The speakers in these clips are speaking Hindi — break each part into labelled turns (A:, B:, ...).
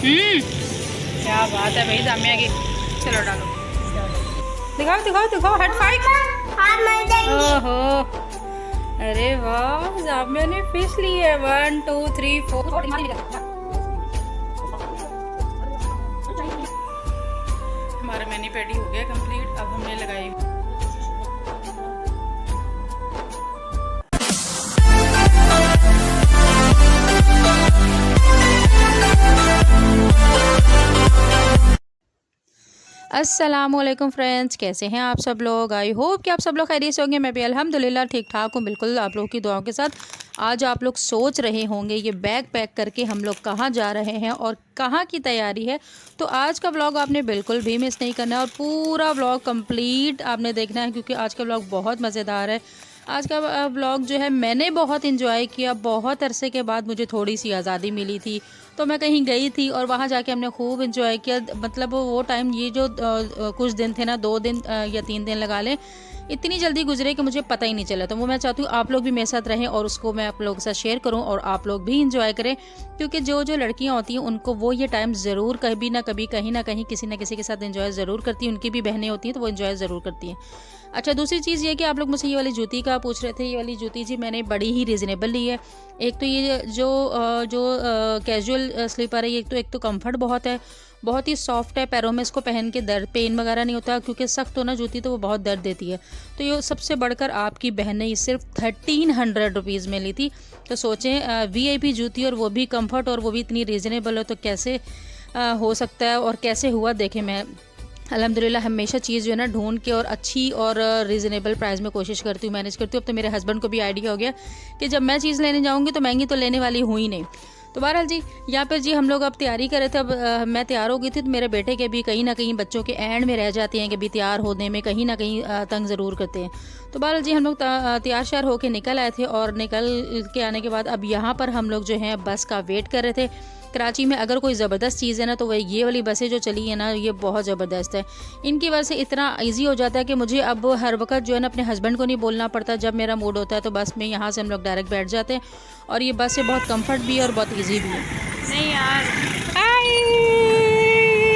A: क्या बात है भाई जामिया की। चलो डालो, दिखाओ दिखाओ दिखाओ, हेड फाइट। ओहो, अरे वाह, जामिया ने फिश ली है। 1 2 3 4। हमारा मैनी पैडी हो गया कंप्लीट। अब हमने लगाई अस्सलामुअलैकुम फ्रेंड्स, कैसे हैं आप सब लोग। आई होप कि आप सब लोग खैरियत से होंगे। मैं भी अल्हम्दुलिल्लाह ठीक ठाक हूँ, बिल्कुल आप लोगों की दुआओं के साथ। आज आप लोग सोच रहे होंगे ये बैग पैक करके हम लोग कहाँ जा रहे हैं और कहाँ की तैयारी है। तो आज का व्लॉग आपने बिल्कुल भी मिस नहीं करना है और पूरा व्लॉग कंप्लीट आपने देखना है, क्योंकि आज का व्लॉग बहुत मज़ेदार है। आज का व्लॉग जो है मैंने बहुत इन्जॉय किया। बहुत अरसे के बाद मुझे थोड़ी सी आज़ादी मिली थी, तो मैं कहीं गई थी और वहाँ जाके हमने खूब इन्जॉय किया। मतलब वो टाइम, ये जो कुछ दिन थे ना, 2 दिन या 3 दिन लगा लें, इतनी जल्दी गुजरे कि मुझे पता ही नहीं चला। तो वो मैं चाहती हूँ आप लोग भी मेरे साथ रहें और उसको मैं आप लोगों के साथ शेयर करूँ और आप लोग भी इंजॉय करें, क्योंकि जो जो लड़कियाँ होती हैं उनको वो ये टाइम ज़रूर कभी ना कभी कहीं ना कहीं किसी ना किसी के साथ इंजॉय ज़रूर करती हैं। उनकी भी बहनें होती हैं तो वो इंजॉय ज़रूर करती हैं। अच्छा, दूसरी चीज़ ये कि आप लोग मुझसे ये वाली जूती का पूछ रहे थे। ये वाली जूती जी मैंने बड़ी ही रिजनेबल ली है। एक तो ये जो कैजुअल स्लीपर है, एक तो कंफर्ट बहुत है, बहुत ही सॉफ्ट है। पैरों में इसको पहन के दर्द पेन वगैरह नहीं होता, क्योंकि सख्त हो ना जूती तो वो बहुत दर्द देती है। तो ये सबसे बढ़कर आपकी बहन ने ये सिर्फ 1300 रुपीज़ में ली थी। तो सोचें, VIP जूती और वो भी कंफर्ट और वो भी इतनी रीज़नेबल हो, तो कैसे हो सकता है और कैसे हुआ। देखें, मैं अल्हम्दुलिल्लाह हमेशा चीज़ जो है ना ढूंढ के और अच्छी और रीज़नेबल प्राइस में कोशिश करती हूँ, मैनेज करती हूँ। अब तो मेरे हस्बैंड को भी आइडिया हो गया कि जब मैं चीज़ लेने जाऊँगी तो महंगी तो लेने वाली हुई नहीं। तो बहरहाल जी, यहाँ पर जी हम लोग अब तैयारी कर रहे थे। अब मैं तैयार हो गई थी, तो मेरे बेटे के भी कहीं ना कहीं बच्चों के एंड में रह जाते हैं कि भी तैयार होने में कहीं ना कहीं तंग ज़रूर करते हैं। तो बहरहाल जी हम लोग तैयार श्यार होकर निकल आए थे और निकल के आने के बाद अब यहाँ पर हम लोग जो है बस का वेट कर रहे थे। कराची में अगर कोई ज़बरदस्त चीज़ है ना तो वह ये वाली बसें जो चली है ना, ये बहुत ज़बरदस्त है। इनकी वजह से इतना इजी हो जाता है कि मुझे अब हर वक्त जो है ना अपने हस्बैंड को नहीं बोलना पड़ता। जब मेरा मूड होता है तो बस में यहाँ से हम लोग डायरेक्ट बैठ जाते हैं और ये बस से बहुत कंफर्ट भी है और बहुत ईजी भी है।
B: नहीं यार,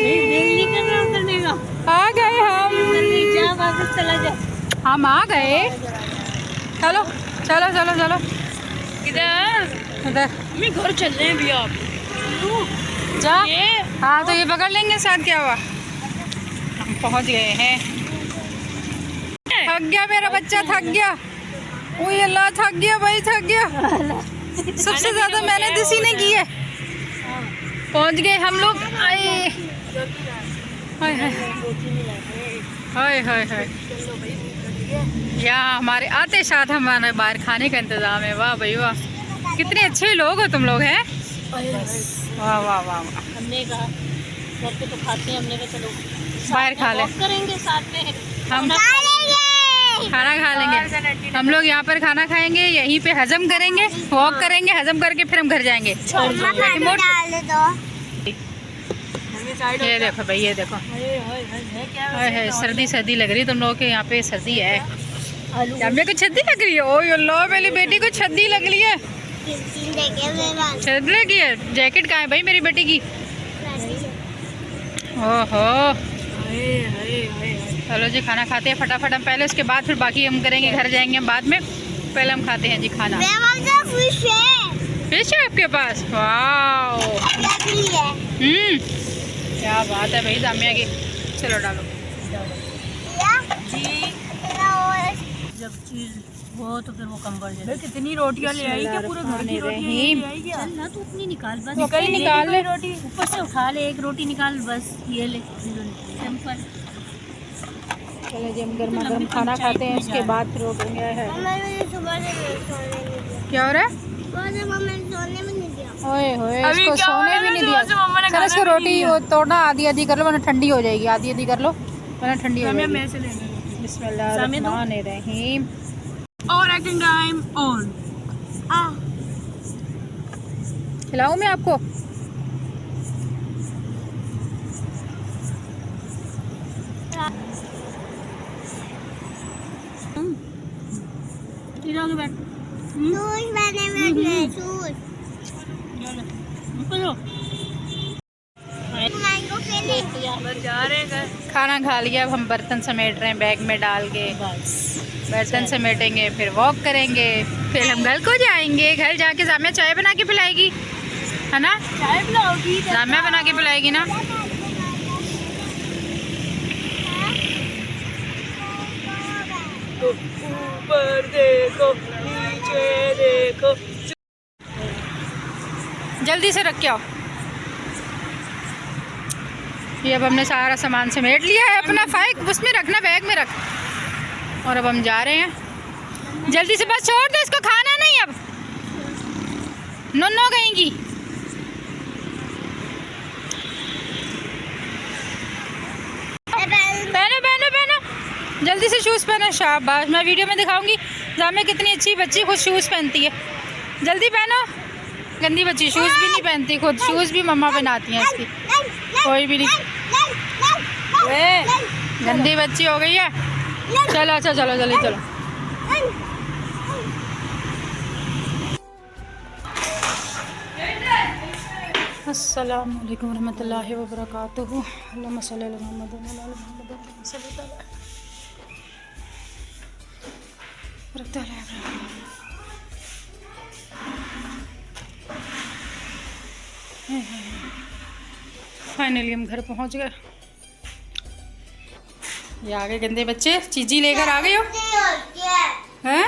A: दिल
B: नहीं कर रहा करने का।
A: आ गए
B: जा वापस चला जा।
A: हम आ गए। चलो चलो चलो चलो,
B: किधर?
A: इधर
B: मैं घर चल रहे हैं भैया आप।
A: जा। हाँ तो ये पकड़ लेंगे, साथ क्या हुआ। हम पहुंच गए हैं। थक गया मेरा बच्चा, थक गया। ओए अल्लाह, थक गया भाई, थक गया। सबसे ज्यादा मेहनत इसी ने की है। पहुंच गए हम लोग। आए हाय हाय हाय हाय हाय। यहाँ हमारे आते साथ हमारे बाहर खाने का इंतजाम है। वाह भाई वाह, कितने अच्छे लोग हो तुम लोग हैं। वाह वाह वाह वाह।
B: हमने कहा घर पे तो खाते हैं, हमने कहा चलो
A: बाहर खा ले।
B: करेंगे साथ में,
A: हम खाना खा लेंगे। हम लोग यहाँ पर खाना खाएंगे, यहीं पे हजम करेंगे, वॉक करेंगे, हजम करके फिर हम घर जाएंगे। ये देखो भाई, ये देखो, हाय सर्दी सर्दी लग रही है तुम लोगों के यहाँ पे। सर्दी है, मेरे को छद्दी लग रही है। ओ अल्लाह, मेरी बेटी को छद्दी लग रही है। छद्दी लगी है। जैकेट कहाँ है भाई मेरी बेटी की। ओहो, चलो जी खाना खाते हैं फटाफट हम पहले, उसके बाद फिर बाकी हम करेंगे, घर जाएंगे हम बाद में। पहले हम खाते हैं जी खाना। फिश है आपके पास? वाह, क्या बात है भाई जामिया की। चलो डालो
B: जी। जब चीज हो तो फिर वो कम बढ़ जाए।
A: कितनी रोटियां ले आई क्या? पूरे घर की रोटियां ले आई क्या?
B: चल ना, तू अपनी निकाल बस।
A: निकाल ले
B: रोटी, ऊपर से उठा ले, एक रोटी निकाल बस। ये ले सिंपल।
A: चलो जी हम गर्मा गर्म खाना खाते हैं, उसके बाद फिर रोटियां है। क्या हो रहा है? ओए होए, इसको सोने भी नहीं दिया। चलो इसको रोटी तोड़ना, आधी आधी कर लो वरना ठंडी हो जाएगी। आधी आधी कर लो वरना ठंडी हो जाएगी। बिस्मिल्लाहिर्रहमानिर्रहीम।
B: और एक्टिंग टाइम ऑन।
A: खिलाऊं मैं आपको?
B: जा रहे हैं घर।
A: खाना खा लिया, अब हम बर्तन समेट रहे हैं बैग में डाल के।
B: बस
A: बर्तन समेटेंगे, फिर वॉक करेंगे, फिर हम घर को जाएंगे। घर जाके जामिया चाय बना के पिलाएगी, है ना?
B: चाय बनाओगी?
A: जामिया बना के पिलाएगी ना।
B: ऊपर देखो, नीचे देखो।
A: जल्दी से रख के आओ। ये अब हमने सारा सामान समेट लिया है अपना, फाइक उसमें रखना, बैग में रख। और अब हम जा रहे हैं, जल्दी से बस छोड़ दो इसको, खाना नहीं अब, नो कहेंगी। पहनो जल्दी से शूज़ पहनो। शाबाश, मैं वीडियो में दिखाऊंगी जामे कितनी अच्छी बच्ची खुद शूज़ पहनती है। जल्दी पहनो, गंदी बच्ची शूज़ भी नहीं पहनती, खुद शूज़ भी मम्मा पहनाती हैं इसकी, कोई भी नहीं। गंदी बच्ची हो गई है। चलो अच्छा, चलो जल्दी चलो। अस्सलाम वालेकुम रहमतुल्लाहि व बरकातुहू। अल्लाहुम्मा सल्लि अला मुहम्मद व अला आलि मुहम्मद सल्लल्लाहु अलैहि फाइनली हम घर पहुंच गए। ये आ गए गंदे बच्चे, चीजी लेकर आ गए हो हैं?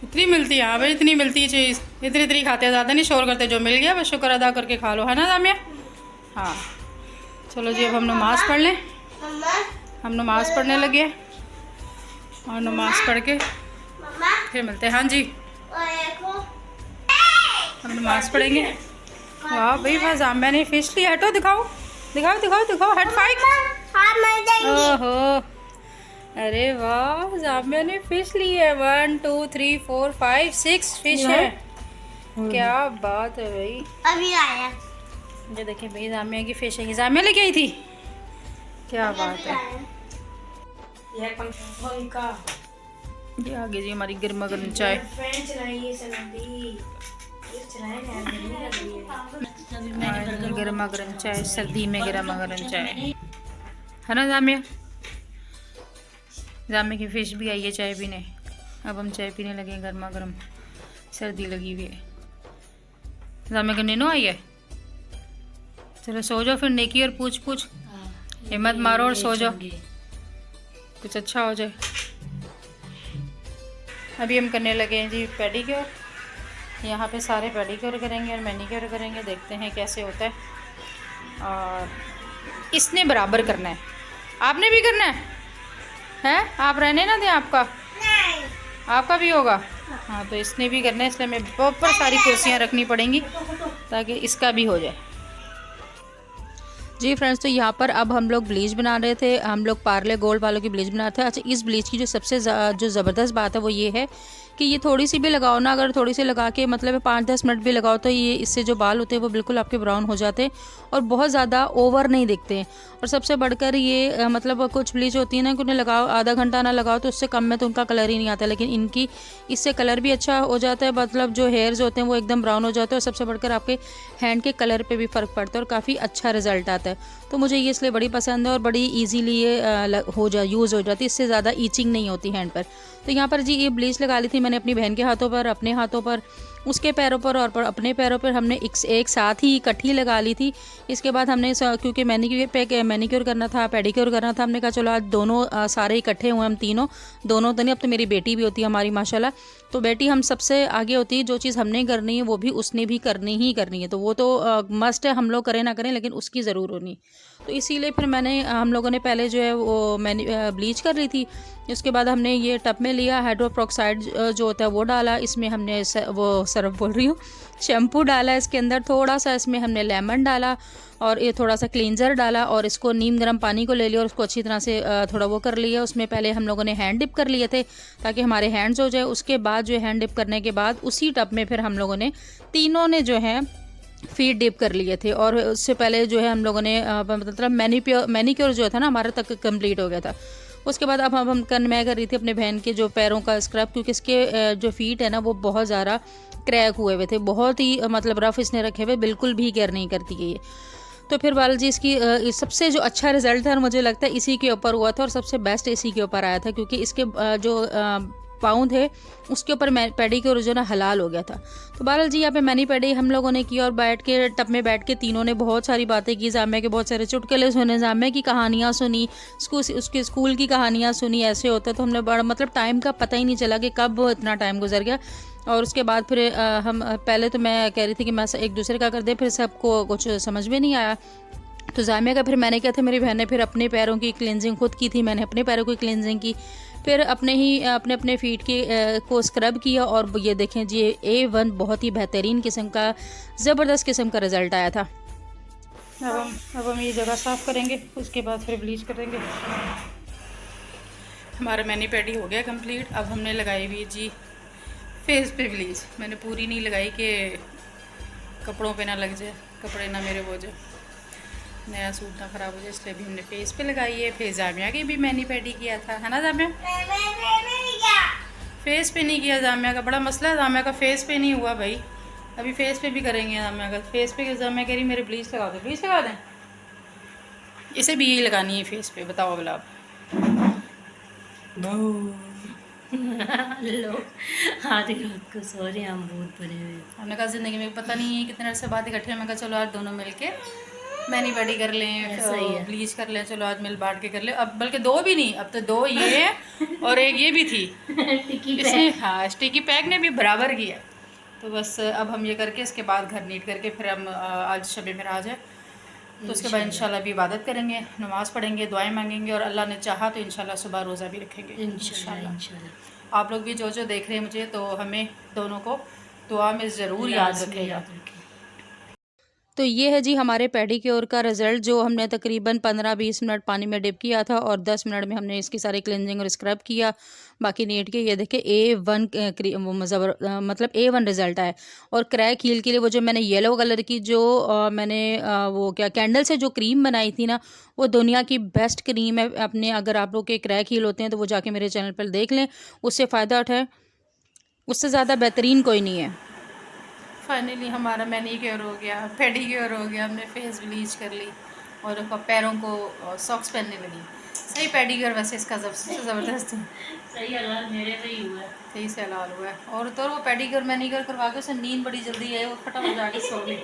A: इतनी मिलती है? हाँ भाई, इतनी मिलती है चीज़, इतनी खाते हैं, ज़्यादा नहीं शोर करते। जो मिल गया बस शुक्र अदा करके खा लो, है ना जामिया? हाँ चलो जी, अब हम नमाज़ पढ़ लें। हम नमाज़ पढ़ने लगे और नमाज़ पढ़ के फिर मिलते हैं। हाँ जी, हम नमाज़ पढ़ेंगे। वाह भाई वाह, जामिया ने फिश लिया। हटो, दिखाओ दिखाओ दिखाओ दिखाओ, हट फाइक। ओहो, अरे वाह, जामिया ने फिश ली है। 1 2 3 4 5 6 फिश है। क्या बात है भाई,
B: अभी आया।
A: ये देखिए भाई, जामिया की फिश है, ये जामिया लेके आई थी। क्या बात है। ये आगे जी हमारी गर्मा गर्म चाय। गर्मा गर्म चाय, सर्दी में गर्मा गर्म चाय, है ना जामिया? जामे की फिश भी आई है चाय पीने। अब हम चाय पीने लगे हैं गर्मा गर्म, सर्दी लगी हुई है। जामे का नीनो आई है। चलो सो जाओ फिर, नेकी और पूछ पूछ, हिम्मत मारो और सो जाओ, कुछ अच्छा हो जाए। अभी हम करने लगे हैं जी पेडिक्योर। यहाँ पे सारे पेडिक्योर करेंगे और मैनिक्योर करेंगे, देखते हैं कैसे होता है। और इसने बराबर करना है, आपने भी करना है? आप रहने ना दें, आपका नहीं, आपका भी होगा। हाँ तो इसने भी करना है, इसलिए हमें प्रॉपर सारी कुर्सियाँ रखनी पड़ेंगी ताकि इसका भी हो जाए। जी फ्रेंड्स, तो यहाँ पर अब हम लोग ब्लीच बना रहे थे, हम लोग पार्ले गोल्ड वालों की ब्लीच बना रहे थे। अच्छा, इस ब्लीच की जो सबसे जो ज़बरदस्त बात है वो ये है कि ये थोड़ी सी भी लगाओ ना, अगर थोड़ी सी लगा के मतलब 5-10 मिनट भी लगाओ तो ये इससे जो बाल होते हैं वो बिल्कुल आपके ब्राउन हो जाते हैं और बहुत ज़्यादा ओवर नहीं दिखते हैं। और सबसे बढ़कर ये मतलब कुछ ब्लीच होती है ना कि उन्हें लगाओ आधा घंटा ना लगाओ तो उससे कम में तो उनका कलर ही नहीं आता, लेकिन इनकी इससे कलर भी अच्छा हो जाता है, मतलब जो हेयर्स होते हैं वो एकदम ब्राउन हो जाते हैं और सबसे बढ़कर आपके हैंड के कलर पे भी फ़र्क पड़ता है और काफ़ी अच्छा रिजल्ट आता है। तो मुझे ये इसलिए बड़ी पसंद है और बड़ी ईजीली ये यूज़ हो जाती है, इससे ज़्यादा ईचिंग नहीं होती हैंड पर। तो यहाँ पर जी ये ब्लीच लगा ली थी मैंने अपनी बहन के हाथों पर, अपने हाथों पर, उसके पैरों पर और अपने पैरों पर हमने एक साथ ही इकट्ठी लगा ली थी। इसके बाद हमने क्योंकि मैनिक्योर करना था, पेडिक्योर करना था, हमने कहा चलो आज दोनों सारे इकट्ठे हुए हम दोनों तो नहीं, अब तो मेरी बेटी भी होती है हमारी माशाल्लाह, तो बेटी हम सबसे आगे होती है। जो चीज़ हमने करनी है वो भी उसने भी करनी ही करनी है, तो वो तो मस्ट है, हम लोग करें ना करें लेकिन उसकी ज़रूर होनी। तो इसीलिए फिर हम लोगों ने पहले जो है वो ब्लीच कर ली थी। उसके बाद हमने ये टब में लिया, हाइड्रोपेरोक्साइड जो होता है वो डाला, इसमें हमने शैम्पू डाला इसके अंदर, थोड़ा सा इसमें हमने लेमन डाला और ये थोड़ा सा क्लींजर डाला और इसको नीम गर्म पानी को ले लिया और उसको अच्छी तरह से थोड़ा वो कर लिया। उसमें पहले हम लोगों ने हैंड डिप कर लिए थे ताकि हमारे हैंड्स हो जाए। उसके बाद जो हैंड डिप करने के बाद उसी टब में फिर हम लोगों ने तीनों ने जो है फीट डिप कर लिए थे और उससे पहले जो है हम लोगों ने मतलब मैनिक्योर जो था ना हमारा तक कंप्लीट हो गया था। उसके बाद अब मैं कर रही थी अपने बहन के जो पैरों का स्क्रब, क्योंकि इसके जो फीट है ना वो बहुत ज़्यादा क्रैक हुए हुए थे, बहुत ही मतलब रफ़ इसने रखे हुए, बिल्कुल भी केयर नहीं करती है ये। तो फिर बाल जी इसकी सबसे जो अच्छा रिज़ल्ट था मुझे लगता है इसी के ऊपर हुआ था और सबसे बेस्ट इसी के ऊपर आया था, क्योंकि इसके जो पाँव थे उसके ऊपर पेडिक्योर जो ना हलाल हो गया था। तो बहरहाल जी यहाँ पे मैनी पेडी हम लोगों ने की और बैठ के टब में बैठ के तीनों ने बहुत सारी बातें की, जामिया के बहुत सारे चुटकुले सुने, जामिया की कहानियाँ सुनी, उसके स्कूल की कहानियाँ सुनी। ऐसे होता तो हमने बड़ा मतलब टाइम का पता ही नहीं चला कि कब इतना टाइम गुजर गया। और उसके बाद फिर हम पहले तो मैं कह रही थी कि मैं एक दूसरे का कर दे, फिर सबको कुछ समझ में नहीं आया। तो जामिया का फिर मैंने किया था, मेरी बहन ने फिर अपने पैरों की क्लिनजिंग खुद की थी, मैंने अपने पैरों की क्लिनजिंग की, फिर अपने फीट के को स्क्रब किया। और ये देखें जी A1 बहुत ही बेहतरीन किस्म का ज़बरदस्त किस्म का रिज़ल्ट आया था। अब हम ये जगह साफ़ करेंगे, उसके बाद फिर ब्लीच करेंगे। हमारा मैनी पेडी हो गया कंप्लीट। अब हमने लगाई हुई जी फेस पे ब्लीच। मैंने पूरी नहीं लगाई कि कपड़ों पे ना लग जाए, कपड़े ना मेरे वो जाए, नया सूट ना ख़राब हो जाए, इसलिए भी हमने फेस पे लगाई है। फिर जामिया की भी मैनी पेडी किया था, है ना जामिया? फेस पे नहीं किया जामिया का, बड़ा मसला है जामिया का, फेस पे नहीं हुआ भाई। अभी फेस पे भी करेंगे जामिया का। फेस पे जामिया कह रही मेरे ब्लीच लगा दें, ब्लीच लगा दें, इसे भी यही लगानी है फेस पे। बताओ अगला आप।
B: लोग आधी रात को सो रहे हैं, हम भूत पड़े हुए।
A: हमने कहा ज़िंदगी में पता नहीं है कितने अरसे बाद इकट्ठे, मैं कहा चलो आज दोनों मिल के मैनी पेडी कर लें, ब्लीच कर लें, चलो आज मिल बांट के कर लें। अब बल्कि दो भी नहीं, अब तो दो ये है और एक ये भी थी इसने, हाँ स्टिकी पैक ने भी बराबर किया। तो बस अब हम ये करके इसके बाद घर नीट करके फिर हम आज शब मेराज है, तो उसके बाद इंशाल्लाह भी इबादत करेंगे, नमाज़ पढ़ेंगे, दुआएं मांगेंगे और अल्लाह ने चाहा तो इंशाल्लाह सुबह रोज़ा भी रखेंगे इंशाल्लाह। आप लोग भी जो देख रहे हैं मुझे, तो हमें दोनों को दुआ में ज़रूर याद रखेगा। तो ये है जी हमारे पेडिक्योर का रिज़ल्ट, जो हमने तकरीबन 15-20 मिनट पानी में डिप किया था और 10 मिनट में हमने इसकी सारी क्लिनजिंग और स्क्रब किया, बाकी नीट के। ये देखे A1 मतलब A1 रिज़ल्ट आया। और क्रैक हील के लिए वो जो मैंने येलो कलर की जो मैंने वो क्या कैंडल से जो क्रीम बनाई थी ना, वो दुनिया की बेस्ट क्रीम है। अपने अगर आप लोग के क्रैक हील होते हैं तो वो जाके मेरे चैनल पर देख लें, उससे फ़ायदा उठाएं, उससे ज़्यादा बेहतरीन कोई नहीं है। फाइनली हमारा मैनीक्योर हो गया, पेडिक्योर हो गया, हमने फेस ब्लीच कर ली और पैरों को सॉक्स पहनने लगी। सही पेडिक्योर वैसे इसका सबसे ज़बरदस्त है।
B: सही हलाल मेरे में ही हुआ है,
A: सही से हलाल हुआ है। और तो वो पेडिक्योर मैनीक्योर करवा के उसे नींद बड़ी जल्दी है, वो फटाफट जाके सो गई।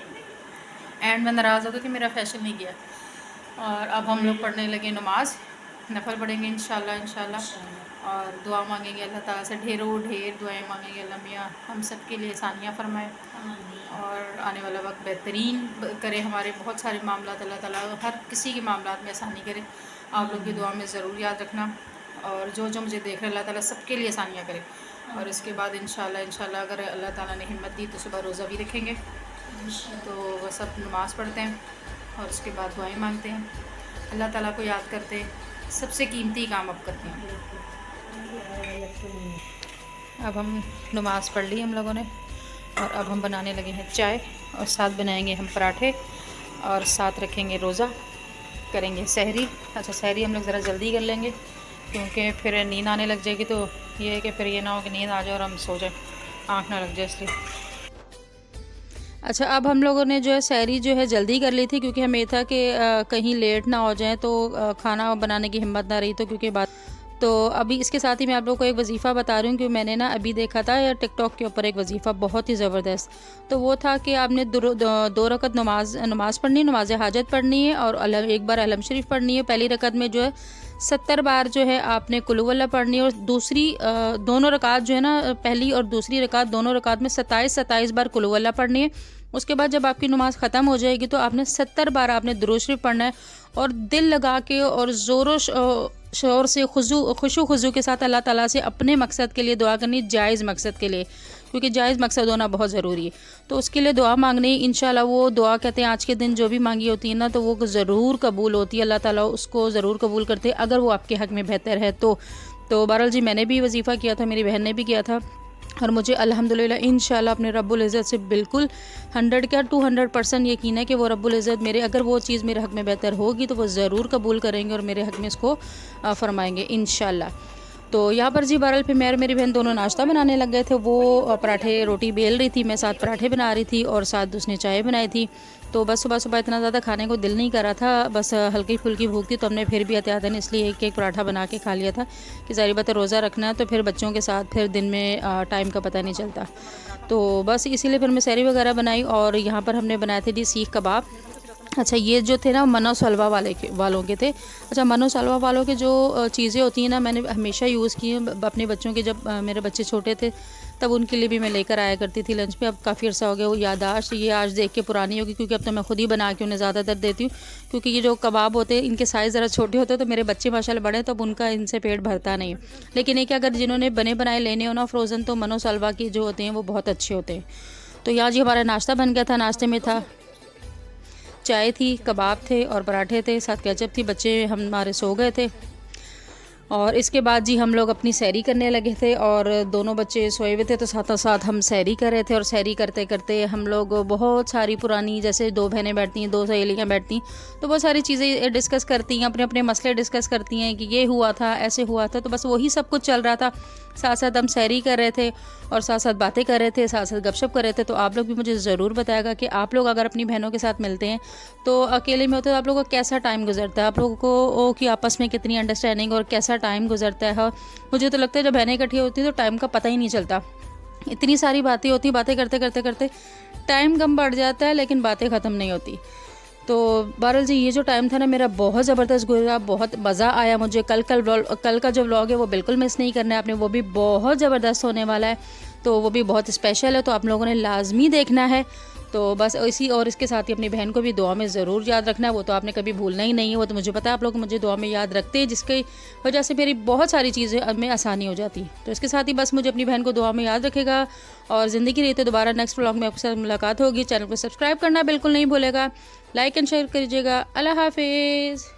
A: एंड में नाराज़ हो गई कि मेरा फैशन नहीं किया। और अब हम लोग पढ़ने लगे नमाज, नफल पढ़ेंगे इंशाल्लाह और दुआ मांगेंगे अल्लाह ताला से, ढेरों ढेर दुआएं मांगेंगे। अल्लाह मियाँ हम सब के लिए आसानियाँ फरमाए और आने वाला वक्त बेहतरीन करे, हमारे बहुत सारे मामलात अल्लाह ताला हर किसी के मामलात में आसानी करे। आप लोग की दुआ में ज़रूर याद रखना। और जो मुझे देख रहे, अल्लाह ताला सबके लिए आसानियाँ करे। और इसके बाद इंशाल्लाह अगर अल्लाह ताला ने हिम्मत दी तो सुबह रोज़ा भी रखेंगे। तो वह सब नमाज़ पढ़ते हैं और उसके बाद दुआएं मांगते हैं, अल्लाह ताला को याद करते हैं, सबसे कीमती काम अब करते हैं। अब हम नमाज़ पढ़ ली हम लोगों ने और अब हम बनाने लगे हैं चाय और साथ बनाएंगे हम पराठे और साथ रखेंगे रोज़ा, करेंगे सहरी। अच्छा सहरी हम लोग ज़रा जल्दी कर लेंगे क्योंकि फिर नींद आने लग जाएगी, तो ये है कि फिर ये ना हो कि नींद आ जाए और हम सो जाए, आँख ना लग जाए, इसलिए। अच्छा अब हम लोगों ने जो है सहरी जो है जल्दी कर ली थी, क्योंकि हमें था कि कहीं लेट ना हो जाए, तो खाना बनाने की हिम्मत ना रही, तो क्योंकि बात तो अभी इसके साथ ही मैं आप लोगों को एक वजीफ़ा बता रही हूँ कि मैंने ना अभी देखा था या टिकटॉक के ऊपर एक वजीफ़ा बहुत ही ज़बरदस्त। तो वो था कि आपने दो रकत नमाज़ पढ़नी है, नमाज हाजत पढ़नी है और एक बार अलम शरीफ पढ़नी है। पहली रकत में जो है 70 बार जो है आपने कुल हुवल्लाह पढ़नी है और दूसरी दोनों रकात जो है ना, पहली और दूसरी रकात दोनों रकात में 27 बार कुल हुवल्लाह पढ़नी है। उसके बाद जब आपकी नमाज़ ख़त्म हो जाएगी तो आपने 70 बार आपने दुरूद शरीफ पढ़ना है और दिल लगा के और ज़ोरों शोर से खुशू के साथ अल्लाह ताला से अपने मकसद के लिए दुआ करनी, जायज़ मकसद के लिए, क्योंकि जायज़ मकसद होना बहुत ज़रूरी है। तो उसके लिए दुआ मांगनी, इंशाल्लाह वो दुआ कहते हैं आज के दिन जो भी मांगी होती है ना, तो वो ज़रूर कबूल होती है, अल्लाह ताला उसको ज़रूर कबूल करते हैं अगर वो आपके हक़ में बेहतर है। तो बहरहाल जी मैंने भी वजीफ़ा किया था, मेरी बहन ने भी किया था और मुझे अल्हम्दुलिल्लाह इंशाल्लाह अपने रब्बुल इज़्ज़त से बिल्कुल 200% यकीन है कि वो रब्बुल इज़्ज़त मेरे, अगर वो चीज़ मेरे हक़ में बेहतर होगी तो वो ज़रूर कबूल करेंगे और मेरे हक़ में इसको फ़रमाएंगे इंशाल्लाह। तो यहाँ पर जी बहरहाल फिर मेरी बहन दोनों नाश्ता बनाने लग गए थे। वो पराठे रोटी बेल रही थी, मैं साथ पराठे बना रही थी और साथ उसने चाय बनाई थी। तो बस सुबह सुबह इतना ज़्यादा खाने को दिल नहीं कर रहा था, बस हल्की फुल्की भूख थी, तो हमने फिर भी एहतियातन इसलिए एक पराठा बना के खा लिया था कि ज़ाहिर बात है रोज़ा रखना है, तो फिर बच्चों के साथ फिर दिन में टाइम का पता नहीं चलता। तो बस इसीलिए फिर मैं सहरी वगैरह बनाई। और यहाँ पर हमने बनाए थे जी सीख कबाब। अच्छा, ये जो थे ना मनोस हलवा वालों के थे। अच्छा, मनोस हलवा वालों के जो चीज़ें होती हैं ना, मैंने हमेशा यूज़ की हैं अपने बच्चों के। जब मेरे बच्चे छोटे थे तब उनके लिए भी मैं लेकर आया करती थी लंच पे। अब काफ़ी अर्सा हो गया, वो याददाश्त ये आज देख के पुरानी होगी, क्योंकि अब तो मैं खुद ही बना के उन्हें ज़्यादातर देती हूँ। क्योंकि ये जो कबाब होते हैं इनके साइज़ ज़रा छोटे होते हैं, तो मेरे बच्चे माशाल्लाह बड़े, तो अब उनका इनसे पेट भरता नहीं है। लेकिन एक अगर जिन्होंने बने बनाए लेने हो ना फ्रोज़न, तो मनोस हलवा के जो होते हैं वो बहुत अच्छे होते हैं। तो यहाँ जी हमारा नाश्ता बन गया था। नाश्ते में था चाय थी, कबाब थे और पराठे थे, साथ केचप थी। बच्चे हमारे सो गए थे और इसके बाद जी हम लोग अपनी सैरी करने लगे थे। और दोनों बच्चे सोए हुए थे, तो साथ साथ हम सैरी कर रहे थे। और सैरी करते करते हम लोग बहुत सारी पुरानी, जैसे दो बहनें बैठती हैं, दो सहेलियाँ बैठती हैं, तो बहुत सारी चीज़ें डिस्कस करती हैं, अपने अपने मसले डिस्कस करती हैं कि ये हुआ था, ऐसे हुआ था। तो बस वही सब कुछ चल रहा था। साथ साथ हम सैरी कर रहे थे और साथ साथ बातें कर रहे थे, साथ साथ गपशप कर रहे थे। तो आप लोग भी मुझे ज़रूर बताएगा कि आप लोग अगर अपनी बहनों के साथ मिलते हैं तो अकेले में होते तो आप लोगों का कैसा टाइम गुजरता है, आप लोगों को कि आपस में कितनी अंडरस्टैंडिंग और कैसा टाइम गुजरता है। मुझे तो लगता है जब बहनें इकट्ठी होती हैं तो टाइम का पता ही नहीं चलता। इतनी सारी बातें होती, बातें करते करते करते टाइम कम बढ़ जाता है, लेकिन बातें ख़त्म नहीं होती। तो बहरहाल जी ये जो टाइम था ना मेरा बहुत ज़बरदस्त गुजरा, बहुत मज़ा आया मुझे। कल का जो व्लॉग है वो बिल्कुल मिस नहीं करना है आपने, वो भी बहुत ज़बरदस्त होने वाला है, तो वो भी बहुत स्पेशल है, तो आप लोगों ने लाजमी देखना है। तो बस इसी और इसके साथ ही अपनी बहन को भी दुआ में ज़रूर याद रखना है, वो तो आपने कभी भूलना ही नहीं है। वो तो मुझे पता है आप लोग मुझे दुआ में याद रखते हैं, जिसकी वजह से मेरी बहुत सारी चीज़ें में आसानी हो जाती। तो इसके साथ ही बस मुझे अपनी बहन को दुआ में याद रखेगा। और ज़िंदगी रही तो दोबारा नेक्स्ट व्लॉग में आपके साथ मुलाकात होगी। चैनल को सब्सक्राइब करना बिल्कुल नहीं भूलेगा, लाइक एंड शेयर कीजिएगा। अल्लाह हाफिज़।